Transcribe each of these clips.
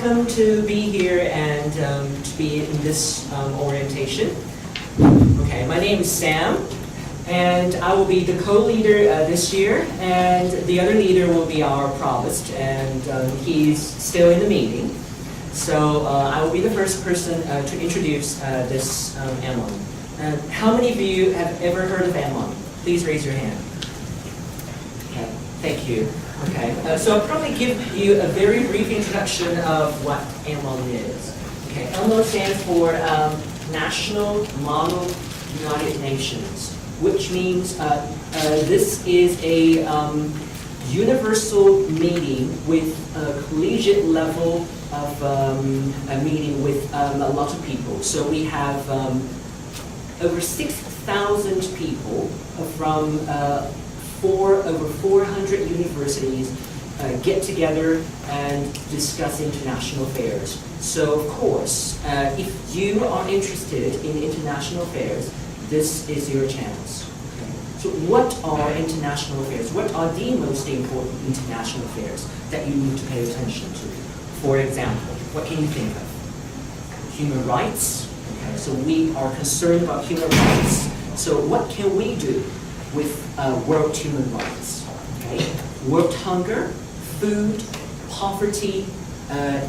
welcome to be here and to be in this orientation. Okay, my name is Sam, and I will be the co-leader this year, and the other leader will be our provost, and he's still in the meeting. So I will be the first person to introduce this M1. How many of you have ever heard of M1? Please raise your hand. Okay, thank you. Okay, so I'll probably give you a very brief introduction of what M1 is. Okay, M1 stands for National Model United Nations, which means this is a universal meeting with a collegiate level of a meeting with a lot of people. So we have over 6,000 people from over 400 universities get together and discuss international affairs. So of course, if you are interested in international affairs, this is your chance. Okay. So what are international affairs? What are the most important international affairs that you need to pay attention to? For example, what can you think of? Human rights. Okay. So we are concerned about human rights. So what can we do with world human rights? Okay. World hunger, food, poverty,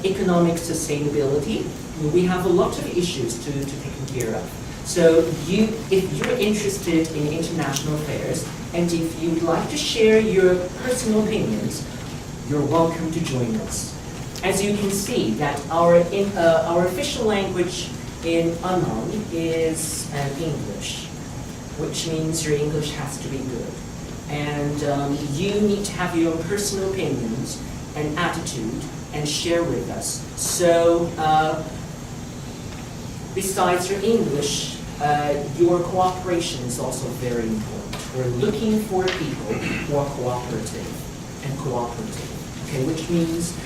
economic sustainability. We have a lot of issues to take care of. So if you're interested in international affairs, and if you'd like to share your personal opinions, you're welcome to join us. As you can see, that our official language in Anand is English, which means your English has to be good. And you need to have your own personal opinions and attitude and share with us. So besides your English, your cooperation is also very important. We're looking for people who are cooperative and cooperative, okay, which means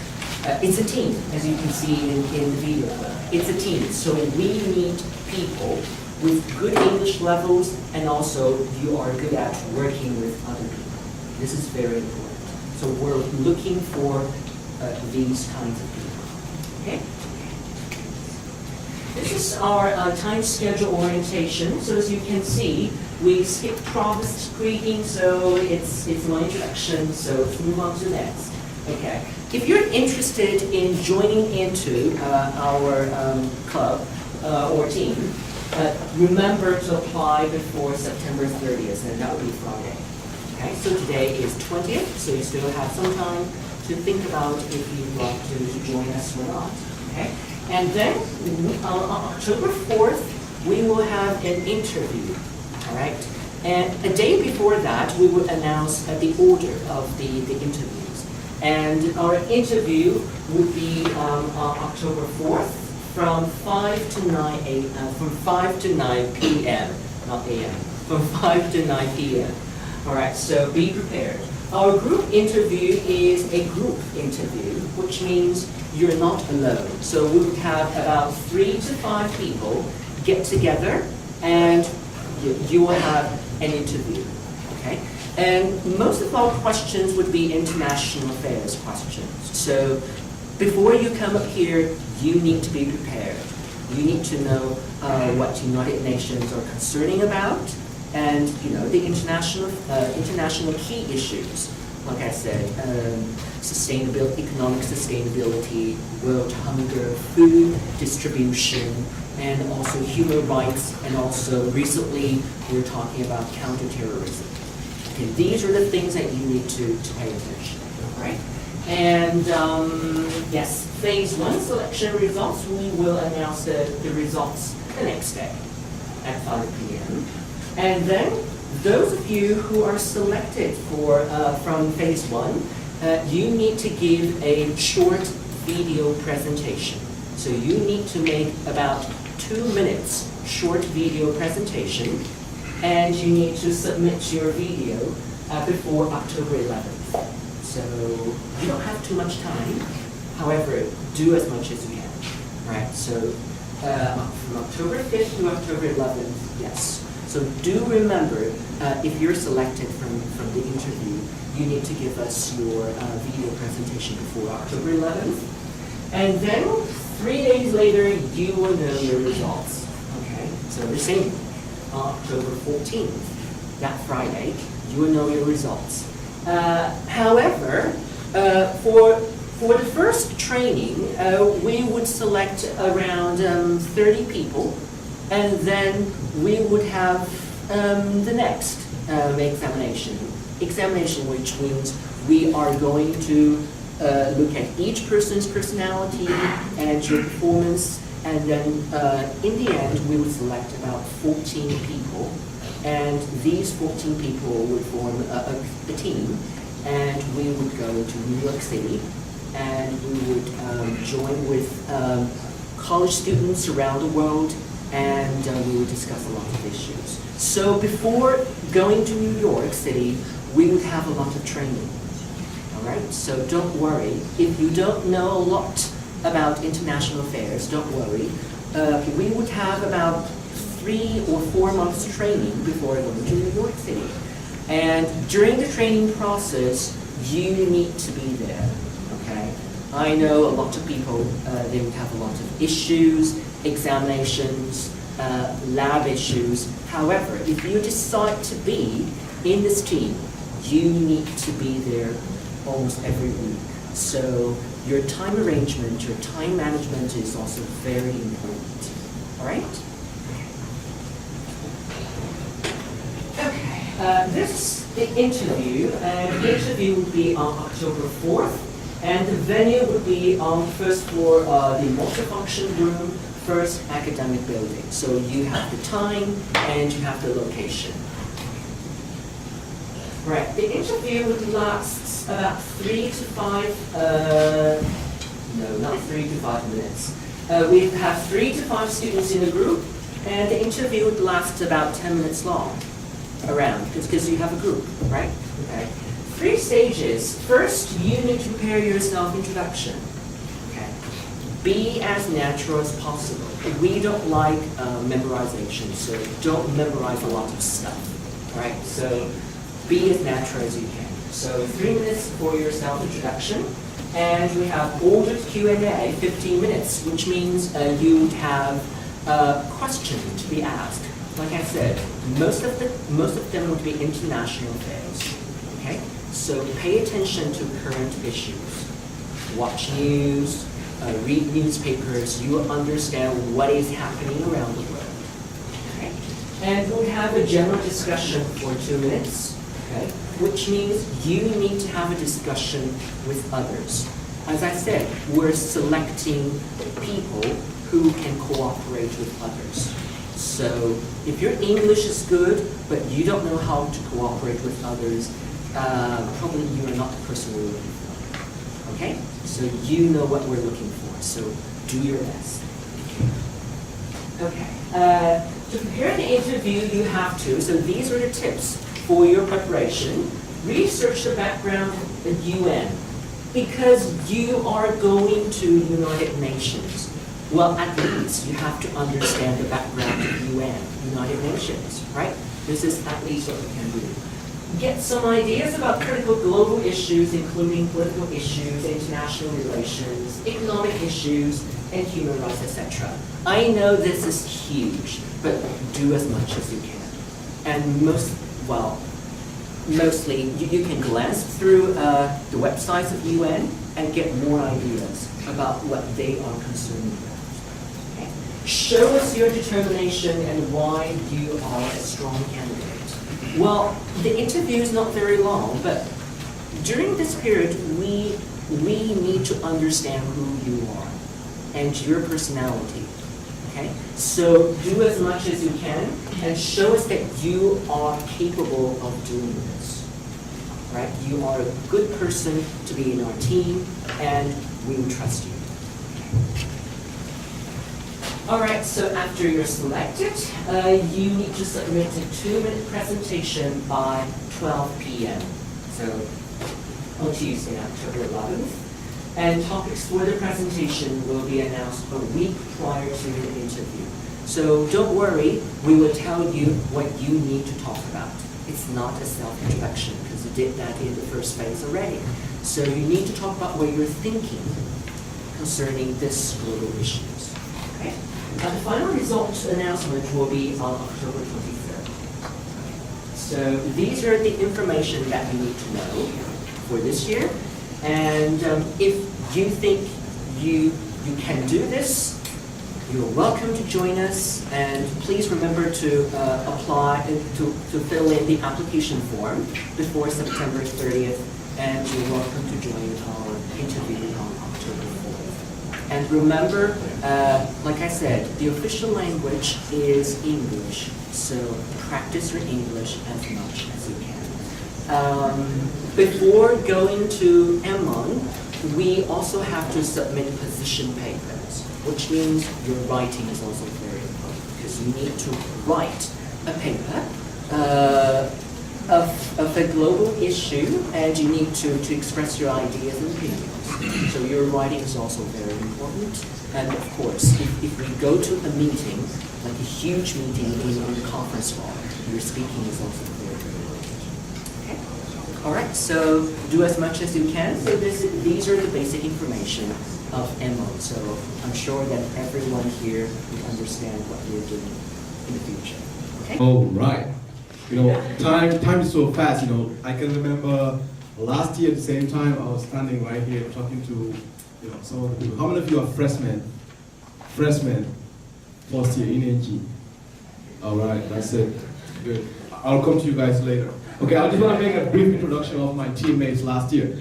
it's a team, as you can see in the video. It's a team, so we need people with good English levels, and also you are good at working with other people. This is very important. So we're looking for these kinds of people. Okay? This is our time schedule orientation. So as you can see, we skipped provost greeting, so it's my introduction, so let's move on to the next. Okay. If you're interested in joining into our club or team, remember to apply before September 30th, and that will be Friday. Okay, so today is 20th, so you still have some time to think about if you'd like to join us or not. Okay, and then on October 4th, we will have an interview. All right, and a day before that, we will announce the order of the interviews. And our interview would be on October 4th. From 5 to 9 p.m., not a.m., from 5 to 9 p.m. All right, so be prepared. Our group interview is a group interview, which means you're not alone. So we would have about 3 to 5 people get together, and you will have an interview, okay? And most of our questions would be international affairs questions. So before you come up here, you need to be prepared. You need to know what United Nations are concerning about, and the international key issues. Like I said, sustainability, economic sustainability, world hunger, food distribution, and also human rights, and also recently we're talking about counterterrorism. Okay, these are the things that you need to pay attention to, all right? And yes, phase 1 selection results, we will announce the results the next day at 5 p.m. And then those of you who are selected from phase 1, you need to give a short video presentation. So you need to make about 2 minutes short video presentation, and you need to submit your video before October 11th. So you don't have too much time. However, do as much as you can. Right? So from October 5th to October 11th, yes. So do remember, if you're selected from the interview, you need to give us your video presentation before October 11th. And then 3 days later, you will know your results. Okay, so the same, October 14th, that Friday, you will know your results. However, for the first training, we would select around 30 people, and then we would have the next examination, which means we are going to look at each person's personality and your performance, and then in the end, we would select about 14 people, and these 14 people would form a team, and we would go to New York City, and we would join with college students around the world, and we would discuss a lot of issues. So before going to New York City, we would have a lot of training. All right, so don't worry. If you don't know a lot about international affairs, don't worry. We would have about 3 or 4 months training before going to New York City. And during the training process, you need to be there, okay? I know a lot of people, they would have a lot of issues, examinations, lab issues. However, if you decide to be in this team, you need to be there almost every week. So your time arrangement, your time management is also very important. All right? Okay. This is the interview, and the interview would be on October 4th, and the venue would be on the first floor of the multifunction room, first academic building. So you have the time and you have the location. Right, the interview would last about 3 to 5, no, not 3 to 5 minutes. We have 3 to 5 students in a group, and the interview would last about 10 minutes long, around, because you have a group, right? Okay. 3 stages. First, you need to prepare your self-introduction. Okay. Be as natural as possible. We don't like memorization, so don't memorize a lot of stuff, right? So be as natural as you can. So 3 minutes for your self-introduction, and we have ordered Q&A, 15 minutes, which means you would have a question to be asked. Like I said, most of them would be international affairs. Okay, so pay attention to current issues. Watch news, read newspapers. You will understand what is happening around the world. Okay, and we'll have a general discussion for 2 minutes. Okay, which means you need to have a discussion with others. As I said, we're selecting people who can cooperate with others. So if your English is good, but you don't know how to cooperate with others, probably you are not the person we're looking for. Okay? So you know what we're looking for, so do your best. Okay. To prepare the interview, you have to, so these are the tips for your preparation. Research the background of the UN, because you are going to United Nations. Well, at least you have to understand the background of UN, United Nations, right? This is at least what we can do. Get some ideas about critical global issues, including political issues, international relations, economic issues, and human rights, etc. I know this is huge, but do as much as you can. And mostly you can glance through the websites of UN and get more ideas about what they are concerned with. Okay. Show us your determination and why you are a strong candidate. Well, the interview is not very long, but during this period, we need to understand who you are and your personality. Okay? So do as much as you can and show us that you are capable of doing this. Right? You are a good person to be in our team, and we will trust you. All right, so after you're selected, you need to submit a 2-minute presentation by 12 p.m. So on Tuesday, October 11th. And topics for the presentation will be announced a week prior to the interview. So don't worry, we will tell you what you need to talk about. It's not a self-introduction, because you did that in the first phase already. So you need to talk about what you're thinking. concerning this global issues. Okay? The final results announcement will be on October 23rd. So these are the information that you need to know for this year. And if you think you can do this, you're welcome to join us. And please remember to apply, to fill in the application form before September 30th. And you're welcome to join our interview on October 4th. And remember, like I said, the official language is English. So practice your English as much as you can. Before going to M1, we also have to submit position papers, which means your writing is also very important, because you need to write a paper of a global issue, and you need to express your ideas and opinions. So your writing is also very important. And of course, if we go to a meeting, like a huge meeting in a conference hall, your speaking is also very, very important. Okay? All right, so do as much as you can. So these are the basic information of MO. So I'm sure that everyone here will understand what we're doing in the future. Okay? All right. You know, time is so fast. You know, I can remember last year at the same time I was standing right here talking to some of the people. How many of you are freshmen? Freshmen, first year in NG. All right, that's it. Good. I'll come to you guys later. Okay, I just want to make a brief introduction of my teammates last year.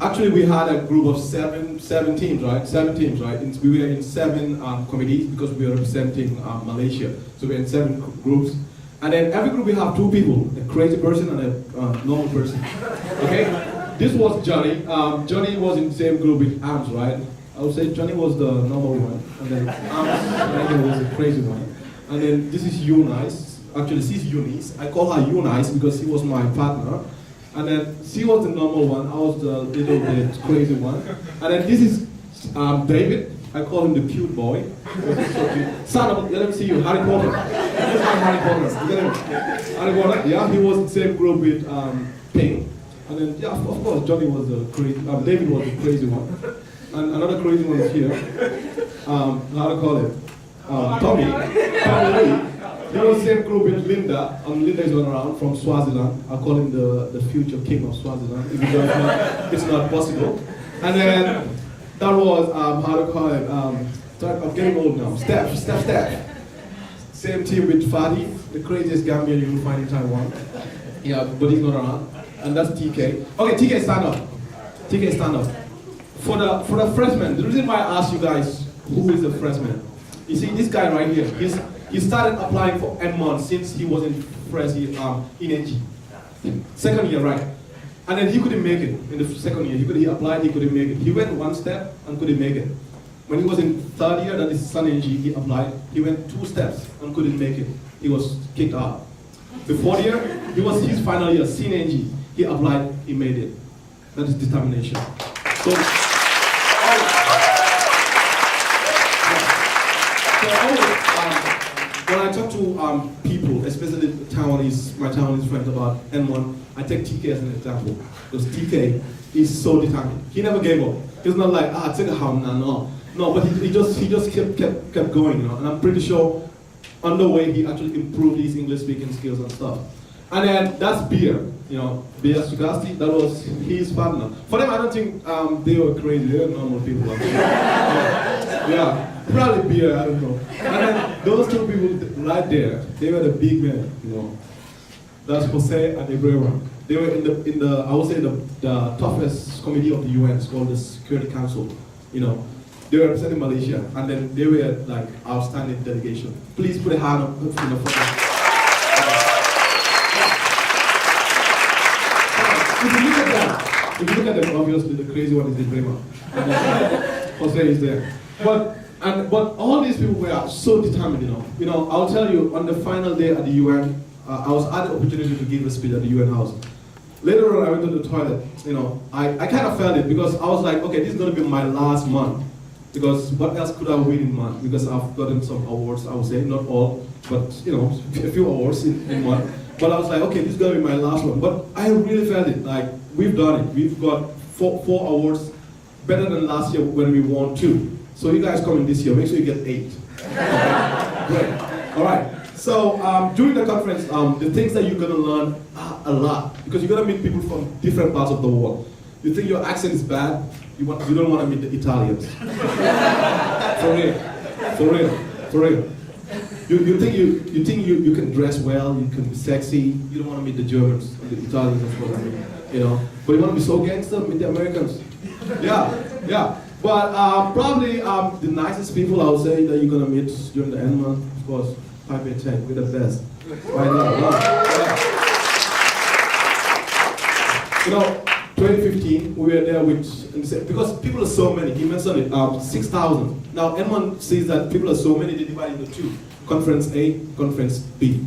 Actually, we had a group of seven teams, right? 7 teams, right? We were in 7 committees because we were representing Malaysia. So we're in 7 groups. And then every group we have 2 people, a crazy person and a normal person. Okay? This was Johnny. Johnny was in the same group with Arms, right? I would say Johnny was the normal one, and then Arms was the crazy one. And then this is Eunice. Actually, she's Eunice. I call her Eunice because she was my partner. And then she was the normal one. I was the little bit crazy one. And then this is David. I call him the cute boy. Son of, let me see you, Harry Potter. This is my Harry Potter. You get him? Harry Potter, yeah, he was in the same group with Ping. And then, yeah, of course, Johnny was the crazy, David was the crazy one. And another crazy one is here. How to call it? Tommy Lee. He was the same group with Linda. Linda is going around from Swaziland. I call him the future king of Swaziland. Even though it's not possible. And then that was, how to call it? I'm getting old now. Steph. Same team with Fadi, the craziest Gambian you will find in Taiwan. Yeah, but he's not around. And that's TK. Okay, TK, stand up. TK, stand up. For the freshmen, the reason why I asked you guys who is a freshman, you see this guy right here. He started applying for M1 since he was in NG. Second year, right? And then he couldn't make it in the second year. He applied, he couldn't make it. He went 1 step and couldn't make it. When he was in third year, that is Sun NG, he applied. He went 2 steps and couldn't make it. He was kicked out. The fourth year, he was his final year, Sin NG. He applied, he made it. That is determination. So when I talk to people, especially my Taiwanese friends about N1, I take TK as an example. Because TK is so determined. He never gave up. He's not like, take a ham, no. No, but he just kept going, you know. And I'm pretty sure on the way he actually improved his English speaking skills and stuff. And then that's Beer, you know, Beer Sugasti, that was his partner. For them, I don't think they were crazy, they were normal people. Yeah, probably Beer, I don't know. And then those 2 people right there, they were the big men, you know. That's Jose and Ibrahim. They were in the I would say the toughest committee of the UN, it's called the Security Council, you know. They were representing Malaysia, and then they were like outstanding delegation. Please put a hand up in the front. If you look at them, obviously the crazy one is the Bremer. Jose is there. But all these people were so determined, you know. You know, I'll tell you, on the final day at the UN, I was had the opportunity to give a speech at the UN house. Later on, I went to the toilet. You know, I kind of felt it because I was like, okay, this is going to be my last month. Because what else could I win in month? Because I've gotten some awards, I would say, not all, but you know, a few awards in month. But I was like, okay, this is going to be my last one. But I really felt it, like, we've done it. We've got four awards better than last year when we won 2. So you guys come in this year, make sure you get 8. Great. All right. So during the conference, the things that you're gonna learn are a lot because you're gonna meet people from different parts of the world. You think your accent is bad? You don't want to meet the Italians. For real. You think you can dress well, you can be sexy. You don't want to meet the Germans, or the Italians, of course. You know, but you want to be so gangster, meet the Americans. Yeah. But probably the nicest people I would say that you're gonna meet during the end month, of course, Taipei Tech. We're the best. Right now. Yeah. You know, 2015, we were there with, because people are so many, he mentioned it, 6,000. Now, N1 says that people are so many, they divide into 2. Conference A, Conference B.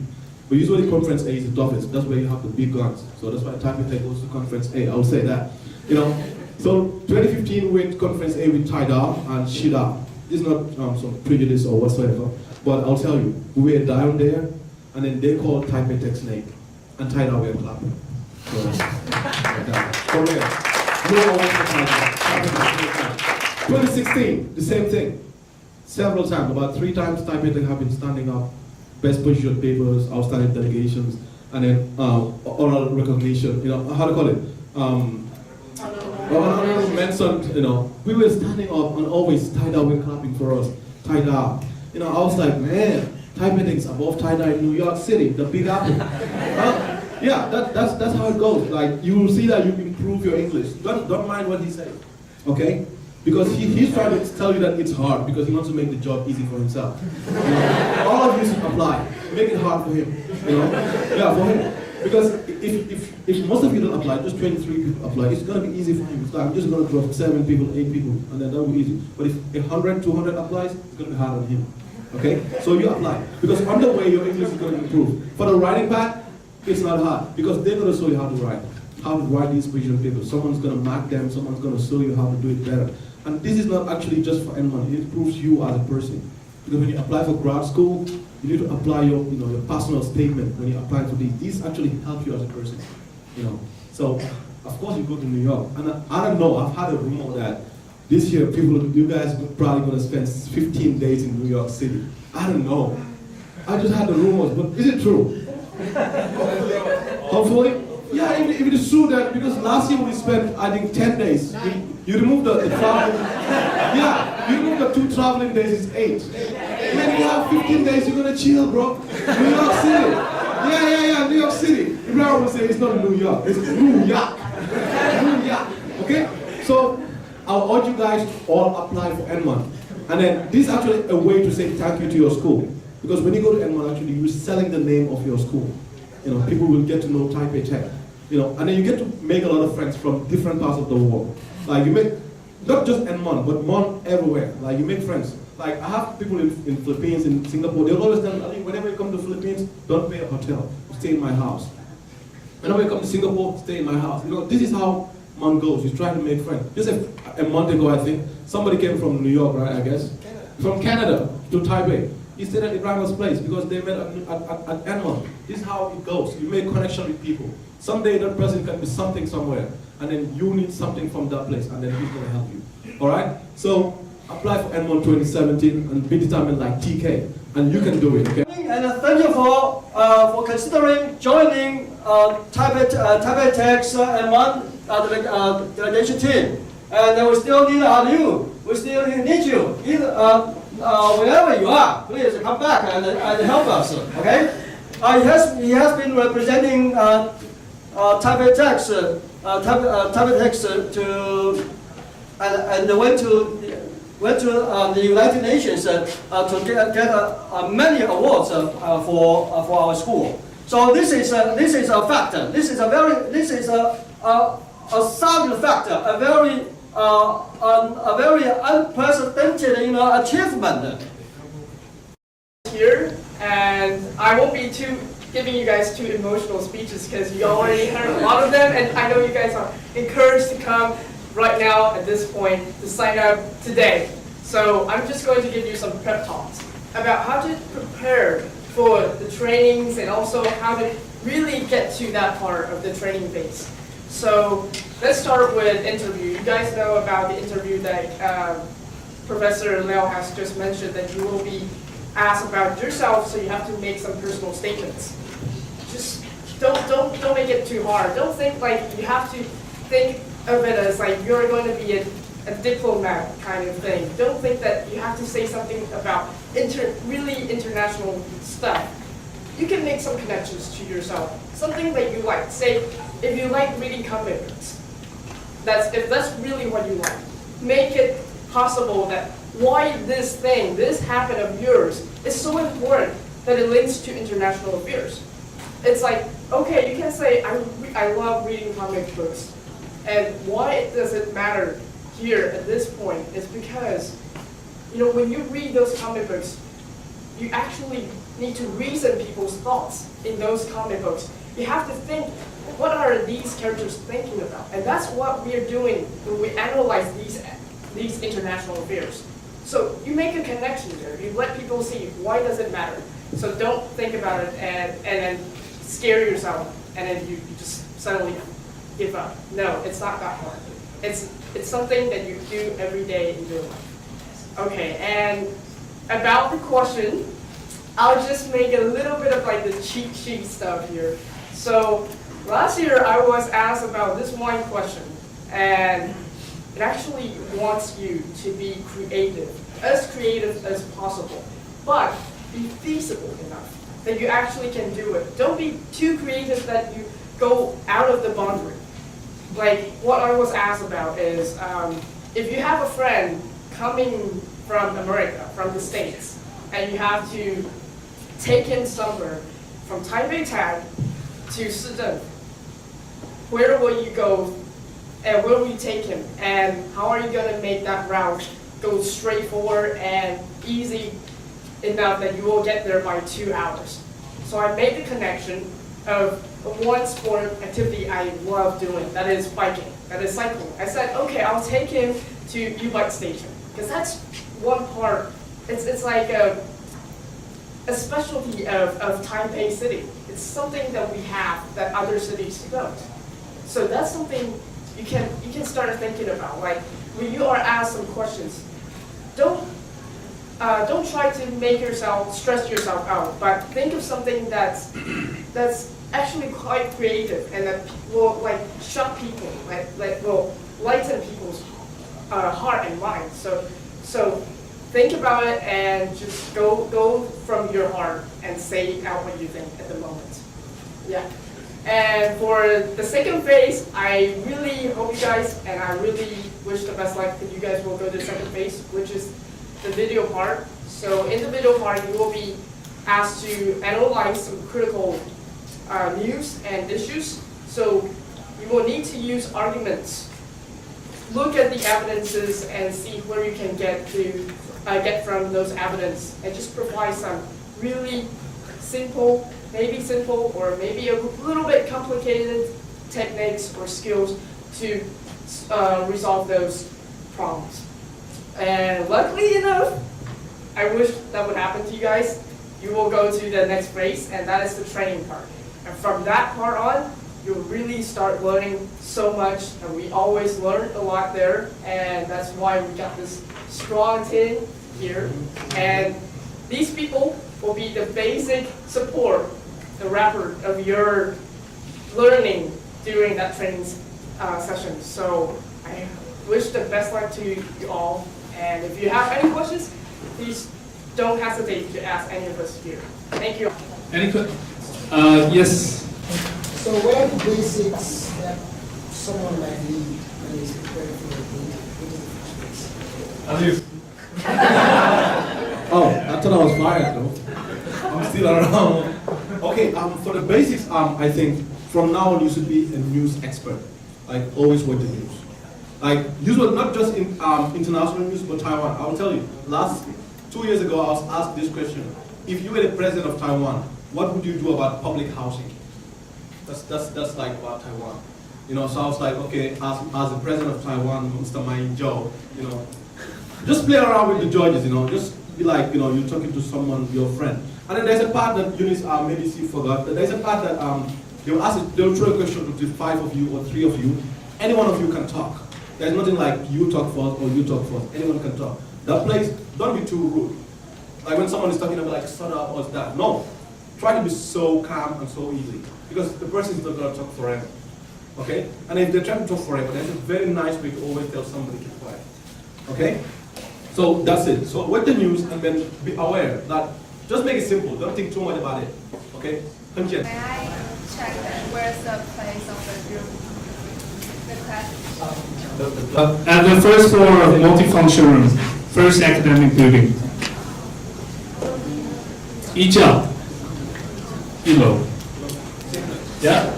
But usually Conference A is the toughest. That's where you have the big guns. So that's why Taipei Tech goes to Conference A. I would say that. You know, so 2015 we went Conference A with Taida and Shida. This is not some prejudice or whatsoever, but I'll tell you, we were down there, and then they called Taipei Tech's name, and Taida were clapping. So, for real. No one for Taida. 2016, the same thing. Several times, about 3 times, Taipei Tech have been standing up, best position papers, outstanding delegations, and then oral recognition. You know, how to call it? Honorable mentioned. You know, we were standing up and always Taida were clapping for us. Taida. You know, I was like, man, Taipei Tech is above Taida in New York City, the Big Apple. Yeah, that's how it goes. Like you will see that you improve your English. Don't mind what he says, okay? Because he's trying to tell you that it's hard because he wants to make the job easy for himself. You know? All of you should apply. Make it hard for him. You know? Yeah, for him. Because if most of you don't apply, just 23 people apply, it's gonna be easy for him. It's like I'm just gonna drop 7 people, 8 people, and then that'll be easy. But if 100, 200 applies, it's gonna be hard on him. Okay? So you apply. Because on the way your English is gonna improve. For the writing part, it's not hard because they're gonna show you how to write these position papers. Someone's gonna mark them, someone's gonna show you how to do it better. And this is not actually just for anyone, it improves you as a person. Because when you apply for grad school, you need to apply your personal statement when you apply for these. These actually help you as a person. You know. So of course you go to New York. And I don't know, I've had a rumor that this year you guys are probably gonna spend 15 days in New York City. I don't know. I just had the rumors, but is it true? Hopefully. Yeah, if it is true that, because last year we spent, I think, 10 days. You remove the travel. Yeah, you remove the 2 traveling days, it's 8. When you have 15 days, you're gonna chill, bro. New York City. Yeah, New York City. Everyone will say it's not New York, it's New York. New York. Okay? So, I'll urge you guys to all apply for N1. And then, this is actually a way to say thank you to your school. Because when you go to N1, actually, you're selling the name of your school. You know, people will get to know Taipei Tech. You know, and then you get to make a lot of friends from different parts of the world. Like you make, not just N1, but Mon everywhere. Like you make friends. Like I have people in Philippines, in Singapore, they'll always tell me, whenever you come to Philippines, don't pay a hotel, stay in my house. Whenever you come to Singapore, stay in my house. You know, this is how Mon goes, he's trying to make friends. Just a month ago, I think, somebody came from New York, right, I guess? From Canada to Taipei. He stayed at Ibrahim's place because they met at N1. This is how it goes. You make connection with people. Someday that person can be something somewhere, and then you need something from that place, and then he's going to help you. All right? So apply for N1 2017 and be determined like TK, and you can do it. Okay? And thank you for considering joining Taipei Tech's N1 delegation team. And we still need you. We still need you. Wherever you are, please come back and help us. Okay? He has been representing Taipei Tech's to and went to the United Nations to get many awards for our school. So this is a factor. This is a solid factor. A very unprecedented achievement. Here, and I won't be giving you guys too emotional speeches because you already heard a lot of them, and I know you guys are encouraged to come right now at this point to sign up today. So I'm just going to give you some prep talks about how to prepare for the trainings and also how to really get to that part of the training phase. So let's start with interview. You guys know about the interview that Professor Leo has just mentioned, that you will be asked about yourself, so you have to make some personal statements. Just don't make it too hard. Don't think like you have to think of it as like you're going to be a diplomat kind of thing. Don't think that you have to say something about really international stuff. You can make some connections to yourself. Something that you like. Say, if you like reading comic books, if that's really what you like, make it possible that why this habit of yours is so important that it links to international affairs. It's like, okay, you can say, I love reading comic books. And why does it matter here at this point is because, when you read those comic books, you actually need to reason people's thoughts in those comic books. You have to think, what are these characters thinking about? And that's what we are doing when we analyze these international affairs. So you make a connection there. You let people see why does it matter. So don't think about it and then scare yourself and then you just suddenly give up. No, it's not that hard. It's something that you do every day in your life. Okay, and about the question, I'll just make a little bit of like the cheat sheet stuff here. So last year I was asked about this one question, and it actually wants you to be creative as possible, but be feasible enough that you actually can do it. Don't be too creative that you go out of the boundary. Like what I was asked about is, if you have a friend coming from America, from the States, and you have to take him somewhere from Taipei Tag to Shenzhen, where will you go and where will you take him? And how are you going to make that route go straightforward and easy enough that you will get there by 2 hours? So I made the connection of one sport activity I love doing, that is biking, that is cycling. I said, okay, I'll take him to U-Bike Station, because that's one part, it's like a specialty of Taipei City. It's something that we have that other cities don't. So that's something you can start thinking about. Like when you are asked some questions, don't try to make yourself stress yourself out, but think of something that's actually quite creative and that will like shock people, like will lighten people's heart and mind. So think about it and just go from your heart and say out what you think at the moment. Yeah. And for the second phase, I really hope you guys, and I really wish the best luck that you guys will go to the second phase, which is the video part. So in the video part, you will be asked to analyze some critical news and issues. So you will need to use arguments. Look at the evidences and see where you can get from those evidence, and just provide some really simple, or maybe a little bit complicated techniques or skills to resolve those problems. And luckily enough, I wish that would happen to you guys. You will go to the next phase, and that is the training part. And from that part on, you'll really start learning so much, and we always learn a lot there, and that's why we got this strong team here. And these people will be the basic support, the wrapper of your learning during that training session. So I wish the best luck to you all, and if you have any questions, please don't hesitate to ask any of us here. Thank you. Any questions? Yes. So what are the basics that someone might need when he's preparing for the Alif. Oh, I thought I was fired though. I'm still around. Okay, for the basics, I think from now on you should be a news expert. Like always watch the news. Like usually not just in international news, but Taiwan. I will tell you, last 2 years ago I was asked this question: if you were the president of Taiwan, what would you do about public housing? That's like about Taiwan. So I was like, okay, as the president of Taiwan, Mr. Main Zhou, just play around with the judges, just be like, you're talking to someone, your friend. And then there's a part that Eunice maybe she forgot. There's a part that They'll throw a question to 5 of you or 3 of you. Any one of you can talk. There's nothing like you talk first or you talk first. Anyone can talk. That place, don't be too rude. Like when someone is talking about like shut up or that. No. Try to be so calm and so easy. Because the person is not going to talk forever. Okay? And if they're trying to talk forever, there's a very nice way to always tell somebody to keep quiet. Okay? So that's it. So with the news and then be aware that just make it simple. Don't think too much about it. Okay? May I check where's the place of the group? The class? At the first floor of multifunction room, first academic building. 一教1楼 Yeah.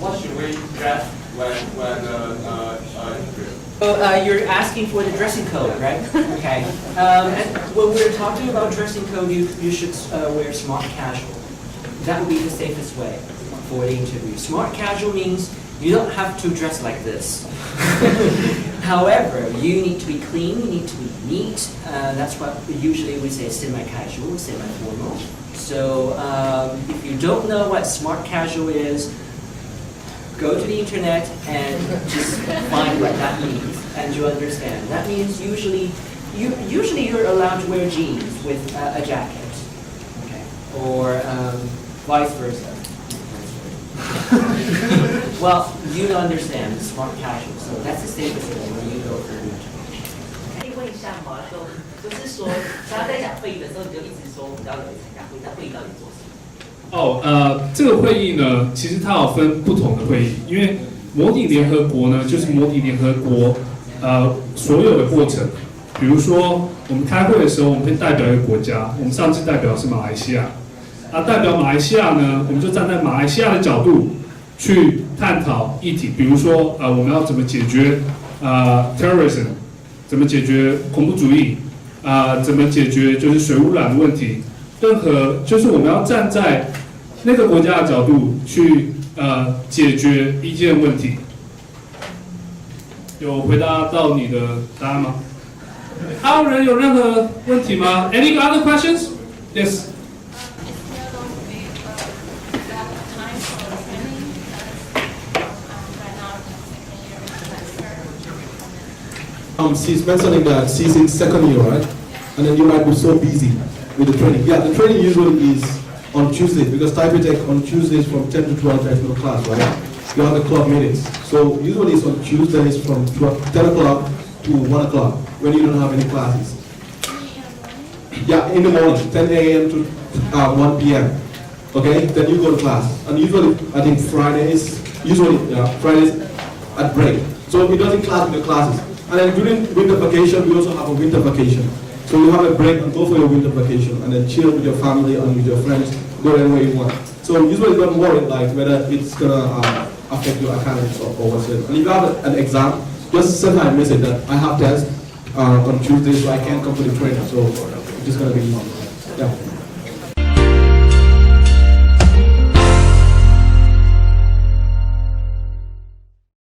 What should we dress when So you're asking for the dressing code, right? Okay. And when we're talking about dressing code, you should wear smart casual. That would be the safest way for the interview. Smart casual means you don't have to dress like this. However, you need to be clean, you need to be neat. That's what usually we say semi-casual, semi-formal. So if you don't know what smart casual is, go to the internet and just find what that means, and you understand. That means usually you're allowed to wear jeans with a jacket, okay, or vice versa. Well, you understand smart casual, so that's the safest way when you go for an interview. 可以问一下吗？就是说，大家在讲会议的时候，你就一直说我们要来参加会议，那会议到底做什么？这个会议呢，其实它有分不同的会议，因为模拟联合国呢，就是模拟联合国所有的过程。比如说，我们开会的时候，我们会代表一个国家，我们上次代表是马来西亚，代表马来西亚呢，我们就站在马来西亚的角度去探讨议题，比如说我们要怎么解决terrorism， 怎么解决恐怖主义，怎么解决就是水污染的问题，任何就是我们要站在那个国家的角度去解决一件问题。有回答到你的答案吗？还有人有任何问题吗 ？Any other questions? Yes. She's mentioning that she's in second year, right? And then you might be so busy with the training. Yeah, the training usually is on Tuesdays because Taipei Tech on Tuesdays from 10 to 12 there's no class, right? You have the club meetings. So usually it's on Tuesdays from 10 o'clock to 1 o'clock when you don't have any classes. Yeah, in the morning, 10 a.m. to 1 p.m. Okay, then you go to class. And usually, I think Fridays at break. So it doesn't clash with the classes. And then during winter vacation, we also have a winter vacation. So you have a break and go for your winter vacation and then chill with your family and with your friends, go anywhere you want. So usually don't worry like whether it's gonna affect your academics or whatsoever. And if you have an exam, just send her a message that I have tests on Tuesday so I can't come to the training. So it's just gonna be easy. Yeah.